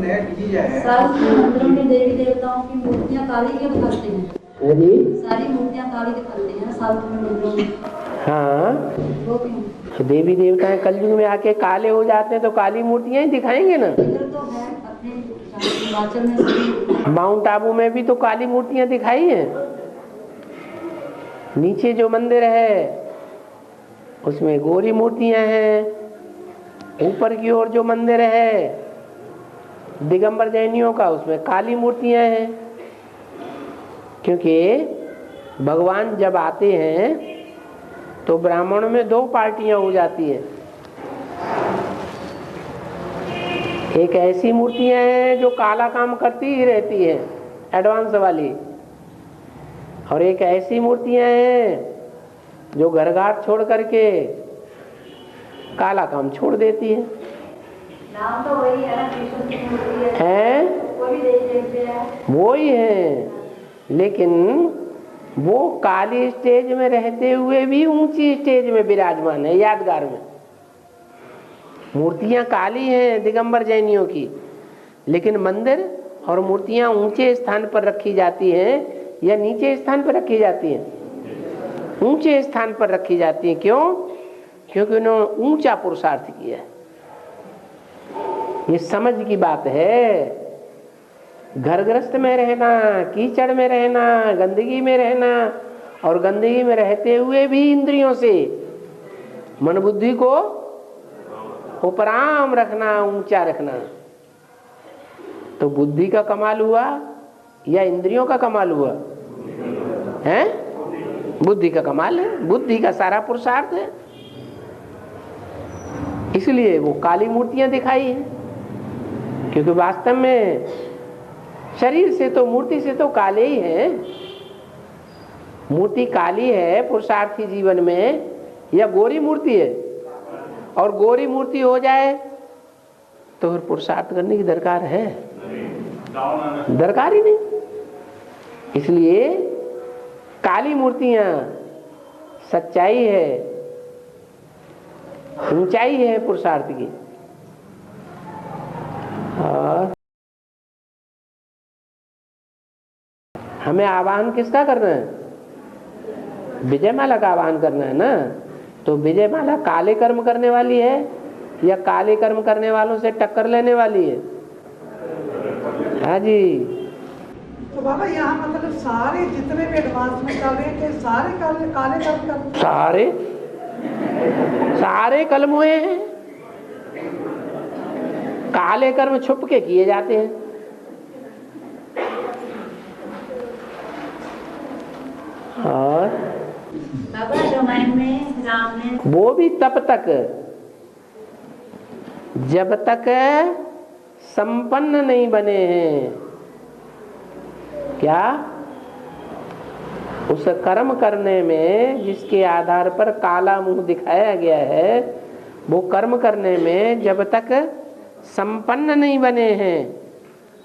नया डिजीज आया है। सारी मंदिरों में देवी देवताओं की मूर्तियां काली क्यों दिखाते हैं? जी सारी मूर्तियां काली दिखाते हैं साउथ में मंदिरों में। हाँ, वो क्यों? देवी देवता कलयुग में आके काले हो जाते हैं तो काली मूर्तियां ही दिखाएंगे ना। इधर तो है अपने हिमाचल में सभी। माउंट आबू में भी तो काली मूर्तियां दिखाई हैं। नीचे जो मंदिर है उसमें गोरी मूर्तियां हैं। ऊपर की ओर जो मंदिर है दिगंबर जैनियों का, उसमें काली मूर्तियां हैं। क्योंकि भगवान जब आते हैं तो ब्राह्मणों में दो पार्टियां हो जाती हैं। एक ऐसी मूर्तियां हैं जो काला काम करती ही रहती है, एडवांस वाली, और एक ऐसी मूर्तियां हैं जो घर घाट छोड़ करके काला काम छोड़ देती है। नाम तो वही है ना, कृष्ण की मूर्ति है वो भी देखते हैं। वो ही है, लेकिन वो काली स्टेज में रहते हुए भी ऊंची स्टेज में विराजमान है। यादगार में मूर्तियां काली हैं दिगंबर जैनियों की, लेकिन मंदिर और मूर्तियां ऊंचे स्थान पर रखी जाती हैं या नीचे स्थान पर रखी जाती हैं? ऊंचे स्थान पर रखी जाती हैं। क्यों? क्योंकि उन्होंने ऊंचा पुरुषार्थ किया है। ये समझ की बात है। घर गृहस्थ में रहना, कीचड़ में रहना, गंदगी में रहना, और गंदगी में रहते हुए भी इंद्रियों से मन बुद्धि को उपराम रखना, ऊंचा रखना, तो बुद्धि का कमाल हुआ या इंद्रियों का कमाल हुआ? है बुद्धि का कमाल है, बुद्धि का सारा पुरुषार्थ है। इसलिए वो काली मूर्तियां दिखाई हैं, क्योंकि वास्तव में शरीर से तो, मूर्ति से तो काले ही है। मूर्ति काली है पुरुषार्थी जीवन में, या गोरी मूर्ति है? और गोरी मूर्ति हो जाए तो फिर पुरुषार्थ करने की दरकार है? दरकार ही नहीं। इसलिए काली मूर्तियां सच्चाई है, ऊंचाई है पुरुषार्थ की। और हमें आह्वान किसका करना है? विजय माला का आह्वान करना है ना। तो विजय माला काले कर्म करने वाली है या काले कर्म करने वालों से टक्कर लेने वाली है? हाँ जी। तो बाबा यहाँ मतलब सारे जितने भी एडवांसमेंट चल रहे थे सारे काले कर्म कर, सारे कलम हुए हैं। काले कर्म छुप के किए जाते हैं। और बाबा रामायण में राम ने वो भी तब तक जब तक संपन्न नहीं बने हैं। क्या? उस कर्म करने में जिसके आधार पर काला मुंह दिखाया गया है, वो कर्म करने में जब तक संपन्न नहीं बने हैं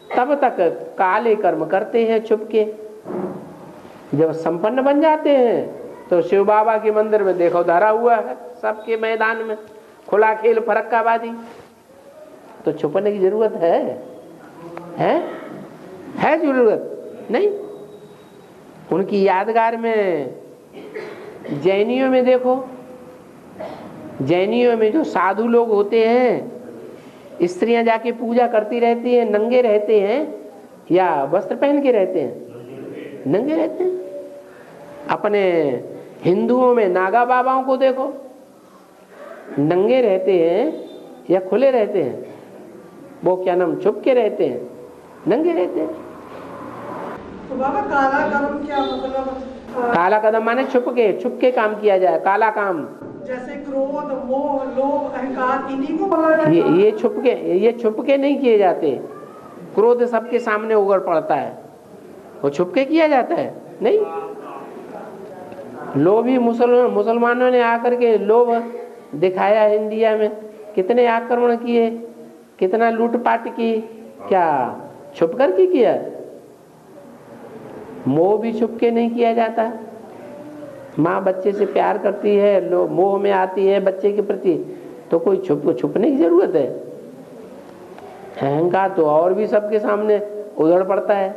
तब तक काले कर्म करते हैं छुप के। जब संपन्न बन जाते हैं तो शिव बाबा के मंदिर में देखो धरा हुआ है, सबके मैदान में खुला खेल फरक्काबाजी। तो छुपने की जरूरत है जरूरत नहीं। उनकी यादगार में जैनियों में देखो, जैनियों में जो साधु लोग होते हैं, स्त्रियां जाके पूजा करती रहती हैं, नंगे रहते हैं या वस्त्र पहन के रहते हैं? नंगे रहते हैं। अपने हिंदुओं में नागा बाबाओं को देखो, नंगे रहते हैं या खुले रहते हैं? वो क्या नाम, छुप के रहते हैं, नंगे रहते हैं। तो बाबा काला कर्म क्या मतलब? काला कदम माने छुप के काम किया जाए, काला काम। जैसे क्रोध, मोह, लोभ, अहंकार, इन्हीं को बोला जाता है। ये छुप के नहीं किए जाते। क्रोध सबके सामने उगड़ पड़ता है, वो छुप के किया जाता है? नहीं। लोभ ही मुसलमानों ने आकर के लोभ दिखाया इंडिया में, कितने आक्रमण किए, कितना लूटपाट की, क्या छुप कर के किया? मोह भी छुप के नहीं किया जाता। माँ बच्चे से प्यार करती है, लोग मोह में आती है बच्चे के प्रति, तो कोई छुपने की जरूरत है? अहंकार तो और भी सबके सामने उधड़ पड़ता है।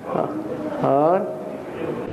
हाँ, और